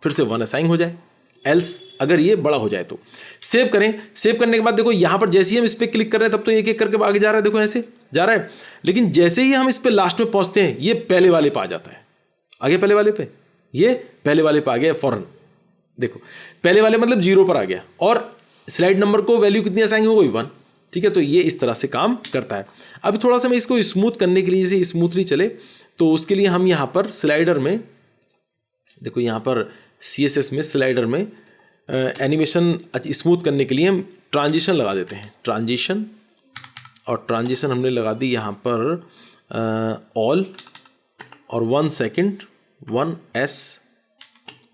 फिर से 1 असाइन हो जाए, एल्स अगर ये बड़ा हो जाए तो। सेव करें, सेव करने के बाद देखो यहां पर जैसे ही हम इस पर क्लिक कर रहे हैं तब तो एक एक करके आगे जा रहा है, देखो ऐसे जा रहा है। लेकिन जैसे ही हम इस पे लास्ट में पहुंचते हैं, ये पहले वाले पे आ जाता है, आगे पहले वाले पे, ये पहले वाले पे आ गया फौरन, देखो पहले वाले मतलब 0 पर आ गया, और स्लाइड नंबर को वैल्यू कितनी असाइन हो गई, 1, ठीक है। तो ये इस तरह से काम करता है। अब थोड़ा सा मैं इसको स्मूथ करने के लिए, इसे स्मूथली चले, तो उसके लिए हम यहाँ पर स्लाइडर में, देखो यहाँ पर CSS में स्लाइडर में एनिमेशन स्मूथ करने के लिए हम ट्रांजिशन लगा देते हैं, ट्रांजिशन, और ट्रांजिशन हमने लगा दी यहाँ पर ऑल, और 1 सेकेंड 1S,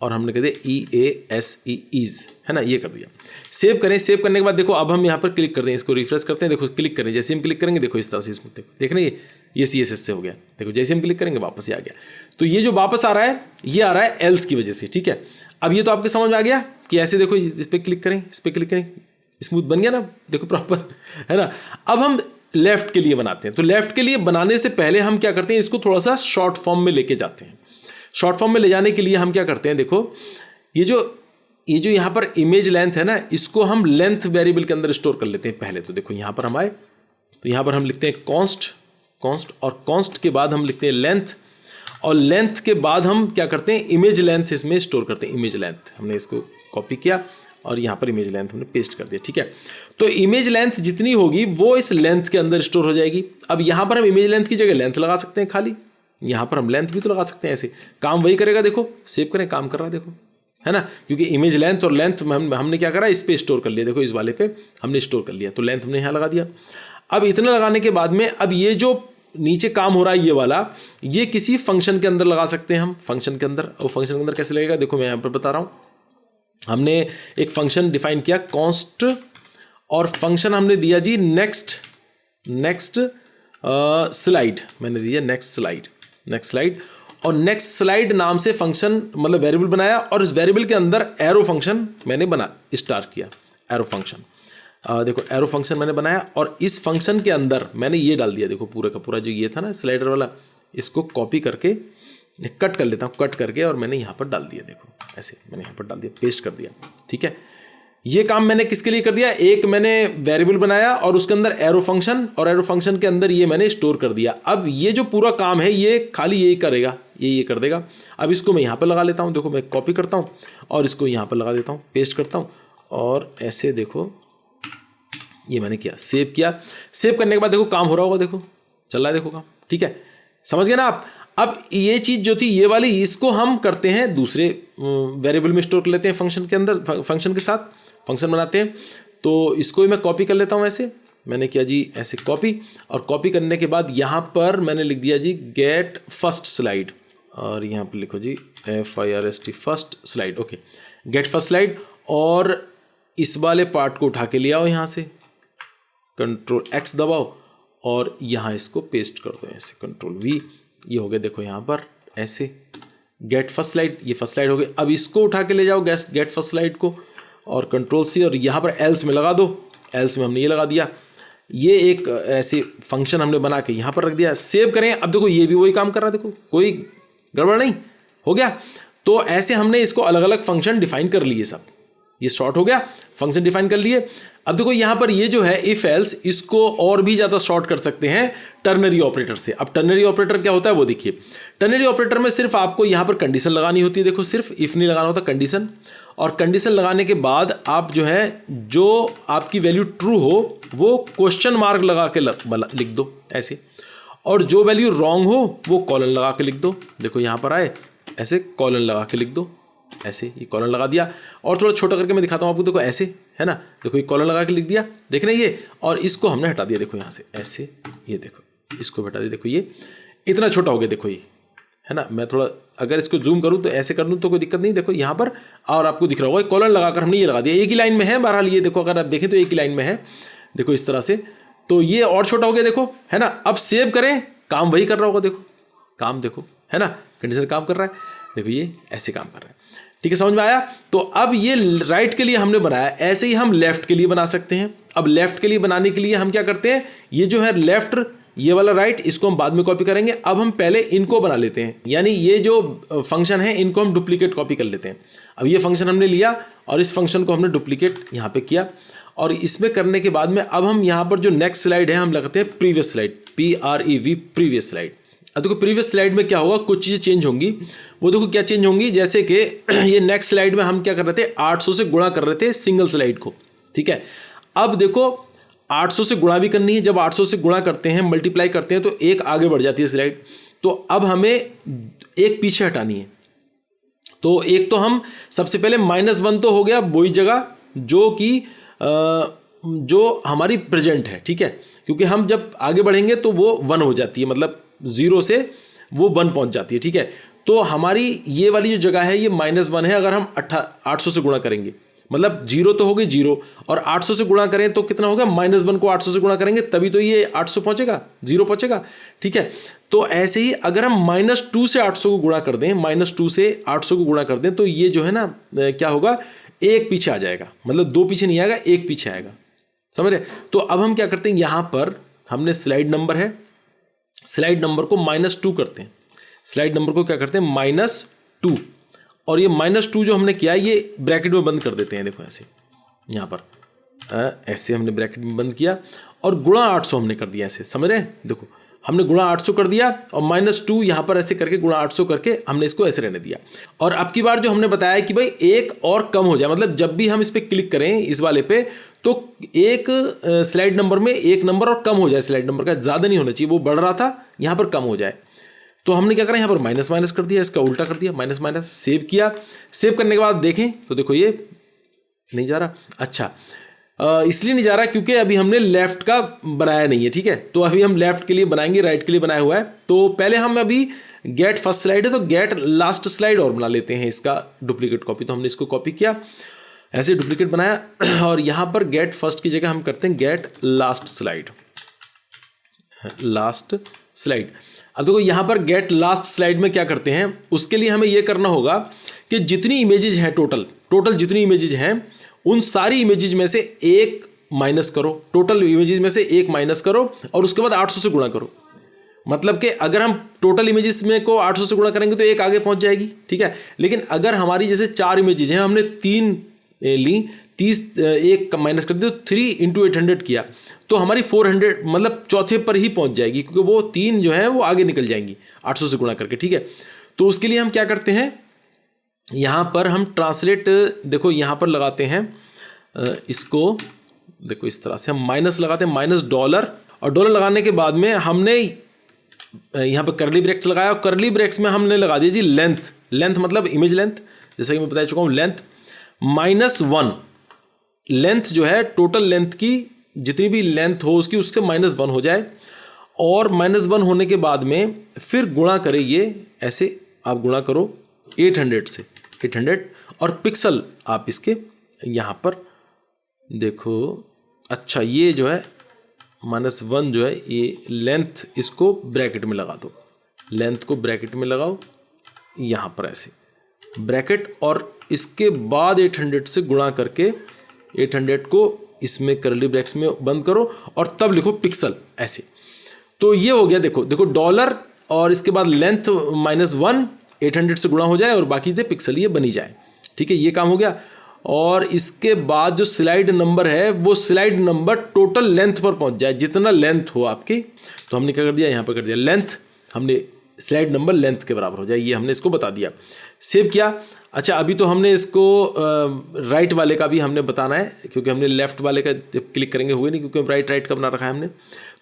और हमने कह दिया EASE ईज, है ना, ये कर दिया। सेव करें, सेव करने के बाद देखो अब हम यहाँ पर क्लिक करते हैं, इसको रिफ्रेश करते हैं, देखो क्लिक करें, जैसे हम क्लिक करेंगे देखो इस तरह से स्मूथ, देखो देख रहे हैं ये CSS से हो गया, देखो जैसे हम क्लिक करेंगे वापस ये आ गया। तो ये जो वापस आ रहा है, ये आ रहा है एल्स की वजह से, ठीक है। अब ये तो आपके समझ में आ गया कि ऐसे देखो इस पर क्लिक करें, इस पर क्लिक करें, स्मूथ बन गया ना, देखो प्रॉपर, है ना। अब हम लेफ्ट के लिए बनाते हैं, तो लेफ्ट के लिए बनाने से पहले हम क्या करते हैं, इसको थोड़ा सा शॉर्ट फॉर्म में लेके जाते हैं। शॉर्ट फॉर्म में ले जाने के लिए हम क्या करते हैं, देखो ये जो यहाँ पर इमेज लेंथ है ना, इसको हम लेंथ वेरिएबल के अंदर स्टोर कर लेते हैं पहले। तो देखो यहाँ पर हम आए, तो यहाँ पर हम लिखते हैं कॉन्स्ट, और कॉन्स्ट के बाद हम लिखते हैं लेंथ, और लेंथ के बाद हम क्या करते हैं, इमेज लेंथ इसमें स्टोर करते हैं। इमेज लेंथ हमने इसको कॉपी किया और यहाँ पर इमेज लेंथ हमने पेस्ट कर दिया, ठीक है। तो इमेज लेंथ जितनी होगी वो इस लेंथ के अंदर स्टोर हो जाएगी। अब यहाँ पर हम इमेज लेंथ की जगह लेंथ लगा सकते हैं खाली, यहाँ पर हम लेंथ भी तो लगा सकते हैं, ऐसे काम वही करेगा। देखो सेव करें, काम कर रहा है, देखो, है ना, क्योंकि इमेज लेंथ और लेंथ हमने क्या करा, इस पे स्टोर कर लिया, देखो इस वाले पे हमने स्टोर कर लिया, तो लेंथ हमने यहाँ लगा दिया। अब इतना लगाने के बाद में अब ये जो नीचे काम हो रहा है ये वाला, ये किसी फंक्शन के अंदर लगा सकते हैं हम, फंक्शन के अंदर। और फंक्शन के अंदर कैसे लगेगा, देखो मैं यहाँ पर बता रहा हूँ। हमने एक फंक्शन डिफाइन किया कॉन्स्ट, और फंक्शन हमने दिया जी नेक्स्ट स्लाइड, मैंने दिया नेक्स्ट स्लाइड, और नेक्स्ट स्लाइड नाम से फंक्शन मतलब वेरिएबल बनाया, और इस वेरिएबल के अंदर एरो फंक्शन मैंने स्टार्ट किया, एरो फंक्शन। देखो एरो फंक्शन मैंने बनाया, और इस फंक्शन के अंदर मैंने ये डाल दिया, देखो पूरा का पूरा जो ये था ना स्लाइडर वाला, इसको कॉपी करके कट कर लेता हूँ, कट करके और मैंने यहाँ पर डाल दिया, देखो ऐसे मैंने यहाँ पर डाल दिया, पेस्ट कर दिया, ठीक है। ये काम मैंने किसके लिए कर दिया, एक मैंने वेरिएबल बनाया और उसके अंदर एरो फंक्शन, और एरो फंक्शन के अंदर ये मैंने स्टोर कर दिया। अब ये जो पूरा काम है ये खाली यही करेगा, ये कर देगा। अब इसको मैं यहाँ पर लगा लेता हूँ, देखो मैं कॉपी करता हूँ और इसको यहाँ पर लगा देता हूँ, पेस्ट करता हूँ, और ऐसे देखो ये मैंने किया, सेव किया। सेव करने के बाद देखो काम हो रहा होगा, देखो चल रहा है, देखो काम, ठीक है, समझ गए ना आप। अब ये चीज़ जो थी ये वाली, इसको हम करते हैं दूसरे वेरिएबल में स्टोर कर लेते हैं, फंक्शन के अंदर, फंक्शन के साथ फंक्शन बनाते हैं। तो इसको भी मैं कॉपी कर लेता हूँ, ऐसे मैंने किया जी, ऐसे कॉपी, और कॉपी करने के बाद यहाँ पर मैंने लिख दिया जी गेट फर्स्ट स्लाइड, और यहाँ पर लिखो जी FIRST first slide, okay, get first slide. और इस वाले पार्ट को उठा के ले आओ यहाँ से, कंट्रोल X दबाओ और यहाँ इसको पेस्ट कर दो, ऐसे कंट्रोल V, ये हो गया, देखो यहाँ पर ऐसे गेट फर्स्ट स्लाइड, ये फर्स्ट स्लाइड हो गई। अब इसको उठा के ले जाओ गेट फर्स्ट स्लाइड को, और कंट्रोल C, और यहाँ पर एल्स में लगा दो, एल्स में हमने ये लगा दिया। ये एक ऐसे फंक्शन हमने बना के यहाँ पर रख दिया। सेव करें, अब देखो ये भी वही काम कर रहा है, देखो कोई गड़बड़ नहीं, हो गया। तो ऐसे हमने इसको अलग अलग फंक्शन डिफाइन कर लिए, सब ये शॉर्ट हो गया, फंक्शन डिफाइन कर लिए। अब देखो यहाँ पर ये जो है इफ एल्स, इसको और भी ज़्यादा शॉर्ट कर सकते हैं टर्नरी ऑपरेटर से। अब टर्नरी ऑपरेटर क्या होता है वो देखिए। टर्नरी ऑपरेटर में सिर्फ आपको यहाँ पर कंडीशन लगानी होती है। देखो सिर्फ इफ नहीं लगाना होता, कंडीशन, और कंडीशन लगाने के बाद आप जो है जो आपकी वैल्यू ट्रू हो वो क्वेश्चन मार्क लगा के लिख दो ऐसे, और जो वैल्यू रॉन्ग हो वो कॉलन लगा के लिख दो। देखो यहाँ पर आए ऐसे कॉलन लगा के लिख दो ऐसे, ये कॉलन लगा दिया। और थोड़ा छोटा करके मैं दिखाता हूँ आपको, देखो ऐसे है ना, देखो ये कॉलन लगा के लिख दिया, देख रहे हैं ये, और इसको हमने हटा दिया देखो यहाँ से ऐसे, ये देखो इसको हटा दिया, देखो ये इतना छोटा हो गया, देखो ये है ना। मैं थोड़ा अगर इसको जूम करूँ तो ऐसे कर दूँ तो कोई दिक्कत नहीं, देखो यहाँ पर, और आपको दिख रहा होगा कॉलन लगाकर हमने ये लगा दिया, एक ही लाइन में है बहरहाल ये, देखो अगर आप देखें तो एक ही लाइन में है, देखो इस तरह से। तो ये और छोटा हो गया देखो, है ना। अब सेव करें, काम वही कर रहा होगा, देखो काम देखो है ना, कंडीशन काम कर रहा है, देखो ये ऐसे काम कर रहा है। ठीक है, समझ में आया। तो अब ये राइट के लिए हमने बनाया, ऐसे ही हम लेफ्ट के लिए बना सकते हैं। अब लेफ्ट के लिए बनाने के लिए हम क्या करते हैं, ये जो है लेफ्ट, ये वाला राइट, इसको हम बाद में कॉपी करेंगे। अब हम पहले इनको बना लेते हैं, यानी ये जो फंक्शन है इनको हम डुप्लीकेट कॉपी कर लेते हैं। अब ये फंक्शन हमने लिया और इस फंक्शन को हमने डुप्लीकेट यहाँ पे किया, और इसमें करने के बाद में अब हम यहाँ पर जो नेक्स्ट स्लाइड है हम लगाते हैं previous slide, PREV previous slide. अब देखो प्रीवियस स्लाइड में क्या होगा, कुछ चीज़ें चेंज होंगी, वो देखो क्या चेंज होंगी, जैसे कि ये नेक्स्ट स्लाइड में हम क्या कर रहे थे, 800 से गुणा कर रहे थे सिंगल स्लाइड को। ठीक है, अब देखो 800 से गुणा भी करनी है, जब 800 से गुणा करते हैं, मल्टीप्लाई करते हैं तो एक आगे बढ़ जाती है स्लाइड, तो अब हमें एक पीछे हटानी है। तो एक तो हम सबसे पहले -1 तो हो गया वही जगह जो कि जो हमारी प्रेजेंट है, ठीक है, क्योंकि हम जब आगे बढ़ेंगे तो वो 1 हो जाती है, मतलब 0 से वो 1 पहुंच जाती है। ठीक है, तो हमारी ये वाली जो जगह है ये -1 है। अगर हम 800 से गुणा करेंगे, मतलब 0 तो हो गई 0, और 800 से गुणा करें तो कितना होगा, -1 को 800 से गुणा करेंगे तभी तो ये 800 पहुंचेगा, 0 पहुंचेगा। ठीक है, तो ऐसे ही अगर हम -2 से 800 को गुणा कर दें, -2 से 800 को गुणा कर दें तो ये जो है ना क्या होगा, एक पीछे आ जाएगा, मतलब 2 पीछे नहीं आएगा, एक पीछे आएगा, समझ रहे। तो अब हम क्या करते हैं, यहां पर हमने स्लाइड नंबर है, स्लाइड नंबर को -2 करते हैं, स्लाइड नंबर को क्या करते हैं -2, और ये -2 जो हमने किया ये ब्रैकेट में बंद कर देते हैं। देखो ऐसे यहाँ पर ऐसे हमने ब्रैकेट में बंद किया और गुणा 800 हमने कर दिया, ऐसे समझ रहे हैं। देखो हमने गुणा 800 कर दिया और -2 यहाँ पर ऐसे करके गुणा 800 करके हमने इसको ऐसे रहने दिया। और अब की बार जो हमने बताया कि भाई एक और कम हो जाए, मतलब जब भी हम इस पर क्लिक करें इस वाले पे तो एक स्लाइड नंबर में एक नंबर और कम हो जाए, स्लाइड नंबर का ज़्यादा नहीं होना चाहिए, वो बढ़ रहा था यहाँ पर कम हो जाए। तो हमने क्या करा, यहाँ पर माइनस कर दिया, इसका उल्टा कर दिया, माइनस सेव किया। सेव करने के बाद देखें तो देखो ये नहीं जा रहा। अच्छा, इसलिए नहीं जा रहा क्योंकि अभी हमने लेफ्ट का बनाया नहीं है। ठीक है, तो अभी हम लेफ्ट के लिए बनाएंगे, राइट के लिए बनाया हुआ है। तो पहले हम अभी गेट फर्स्ट स्लाइड है तो गेट लास्ट स्लाइड और बना लेते हैं इसका डुप्लीकेट कॉपी। तो हमने इसको कॉपी किया, ऐसे डुप्लीकेट बनाया, और यहाँ पर गेट फर्स्ट की जगह हम करते हैं get last slide, last slide. अब देखो यहाँ पर गेट लास्ट स्लाइड में क्या करते हैं, उसके लिए हमें ये करना होगा कि जितनी इमेजेज हैं टोटल जितनी इमेजेज हैं उन सारी इमेजेज में से एक माइनस करो, टोटल इमेजेज में से एक माइनस करो और उसके बाद 800 से गुणा करो। मतलब कि अगर हम टोटल इमेजेस में को 800 से गुणा करेंगे तो एक आगे पहुंच जाएगी। ठीक है, लेकिन अगर हमारी जैसे 4 इमेजेज हैं, हमने 3 ली, 30 एक माइनस कर दिया तो 3 × 800 किया तो हमारी 400 मतलब चौथे पर ही पहुंच जाएगी, क्योंकि वो 3 जो है वो आगे निकल जाएंगी 800 से गुणा करके। ठीक है, तो उसके लिए हम क्या करते हैं, यहाँ पर हम ट्रांसलेट, देखो यहाँ पर लगाते हैं इसको, देखो इस तरह से हम माइनस लगाते हैं, $, और डॉलर लगाने के बाद में हमने यहाँ पर करली ब्रैकेट्स लगाया और करली ब्रैकेट्स में हमने लगा दिया जी लेंथ मतलब इमेज लेंथ, जैसा कि मैं बता चुका हूँ लेंथ -1। लेंथ जो है टोटल लेंथ की जितनी भी लेंथ हो उसकी उससे -1 हो जाए, और -1 होने के बाद में फिर गुणा करें, ये ऐसे आप गुणा करो 800 से 800, और पिक्सल आप इसके यहाँ पर देखो। अच्छा, ये जो है -1 जो है ये लेंथ, इसको ब्रैकेट में लगा दो, लेंथ को ब्रैकेट में लगाओ यहाँ पर ऐसे ब्रैकेट, और इसके बाद 800 से गुणा करके 800 को इसमें करली ब्रैकेट्स में बंद करो और तब लिखो पिक्सल ऐसे। तो ये हो गया, देखो $, और इसके बाद लेंथ -1 800 से गुणा हो जाए और बाकी थे पिक्सल ये बनी जाए। ठीक है, ये काम हो गया। और इसके बाद जो स्लाइड नंबर है वो स्लाइड नंबर टोटल लेंथ पर पहुंच जाए, जितना लेंथ हो आपकी। तो हमने क्या कर दिया, यहाँ पर कर दिया लेंथ, हमने स्लाइड नंबर लेंथ के बराबर हो जाए, ये हमने इसको बता दिया। सेव किया। अच्छा, अभी तो हमने इसको राइट वाले का भी हमने बताना है, क्योंकि हमने लेफ्ट वाले का जब क्लिक करेंगे हुए नहीं, क्योंकि राइट का बना रखा है हमने।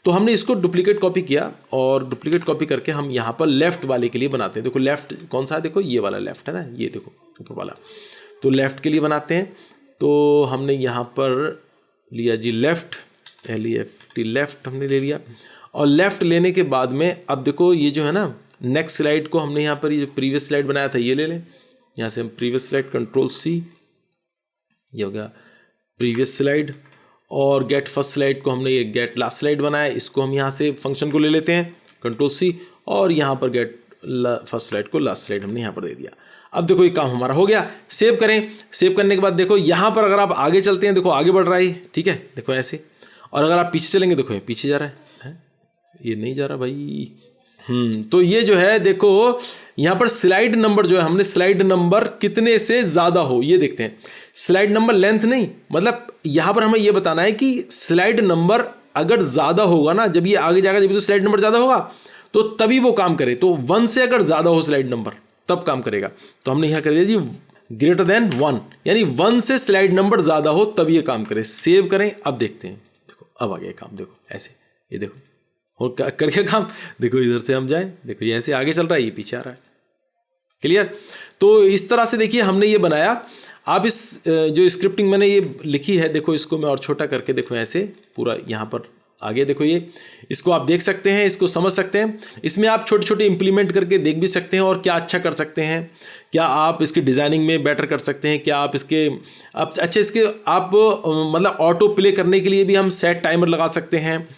तो हमने इसको डुप्लीकेट कॉपी किया और डुप्लीकेट कॉपी करके हम यहाँ पर लेफ्ट वाले के लिए बनाते हैं। देखो लेफ्ट कौन सा है, देखो ये वाला लेफ्ट है ना, ये देखो ऊपर वाला। तो लेफ्ट के लिए बनाते हैं। तो हमने यहाँ पर लिया जी लेफ्ट, LEFT लेफ्ट हमने ले लिया। और लेफ्ट लेने के बाद में अब देखो ये जो है ना, नेक्स्ट स्लाइड को हमने यहाँ पर ये जो प्रीवियस स्लाइड बनाया था ये ले लें। यहाँ से हम प्रीवियस स्लाइड Ctrl+C, ये हो गया प्रीवियस स्लाइड। और गेट फर्स्ट स्लाइड को हमने ये गेट लास्ट स्लाइड बनाया, इसको हम यहाँ से फंक्शन को ले लेते हैं Ctrl+C, और यहाँ पर गेट फर्स्ट स्लाइड को लास्ट स्लाइड हमने यहाँ पर दे दिया। अब देखो ये काम हमारा हो गया। सेव करें। सेव करने के बाद देखो यहाँ पर अगर आप आगे चलते हैं, देखो आगे बढ़ रहा है, ठीक है, देखो ऐसे। और अगर आप पीछे चलेंगे, देखो ये पीछे जा रहा है, ये नहीं जा रहा भाई। तो ये जो है देखो यहाँ पर स्लाइड नंबर जो है, हमने स्लाइड नंबर कितने से ज़्यादा हो ये देखते हैं। स्लाइड नंबर लेंथ नहीं, मतलब यहाँ पर हमें ये बताना है कि स्लाइड नंबर अगर ज़्यादा होगा ना, जब ये आगे जाएगा जब तो स्लाइड नंबर ज़्यादा होगा तो तभी वो काम करे। तो 1 से अगर ज़्यादा हो स्लाइड नंबर तब काम करेगा। तो हमने यहाँ कर दिया जी ग्रेटर देन 1, यानी 1 से स्लाइड नंबर ज़्यादा हो तब ये काम करे। सेव करें। अब देखते हैं, देखो अब आ गया काम, देखो ऐसे, ये देखो और कर क्या काम, देखो इधर से हम जाएं, देखो ये ऐसे आगे चल रहा है, ये पीछे आ रहा है। क्लियर। तो इस तरह से देखिए हमने ये बनाया। आप इस जो स्क्रिप्टिंग मैंने ये लिखी है, देखो इसको मैं और छोटा करके देखो ऐसे पूरा यहाँ पर आगे देखो ये, इसको आप देख सकते हैं, इसको समझ सकते हैं। इसमें आप छोटे छोटे इंप्लीमेंट करके देख भी सकते हैं और क्या अच्छा कर सकते हैं, क्या आप इसकी डिज़ाइनिंग में बेटर कर सकते हैं, क्या आप इसके अच्छा इसके आप मतलब ऑटो प्ले करने के लिए भी हम सेट टाइमर लगा सकते हैं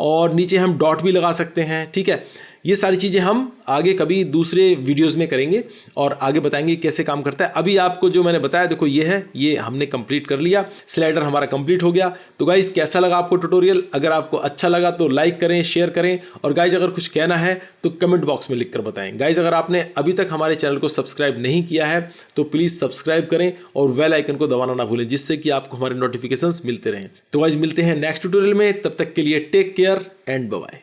और नीचे हम डॉट भी लगा सकते हैं। ठीक है, ये सारी चीज़ें हम आगे कभी दूसरे वीडियोस में करेंगे और आगे बताएंगे कैसे काम करता है। अभी आपको जो मैंने बताया देखो ये है, ये हमने कंप्लीट कर लिया, स्लाइडर हमारा कंप्लीट हो गया। तो गाइस कैसा लगा आपको ट्यूटोरियल? अगर आपको अच्छा लगा तो लाइक करें, शेयर करें, और गाइस अगर कुछ कहना है तो कमेंट बॉक्स में लिख कर बताएं। गाइस अगर आपने अभी तक हमारे चैनल को सब्सक्राइब नहीं किया है तो प्लीज़ सब्सक्राइब करें और बेल आइकन को दबाना ना भूलें, जिससे कि आपको हमारे नोटिफिकेशंस मिलते रहें। तो गाइस मिलते हैं नेक्स्ट ट्यूटोरियल में, तब तक के लिए take care and bye bye.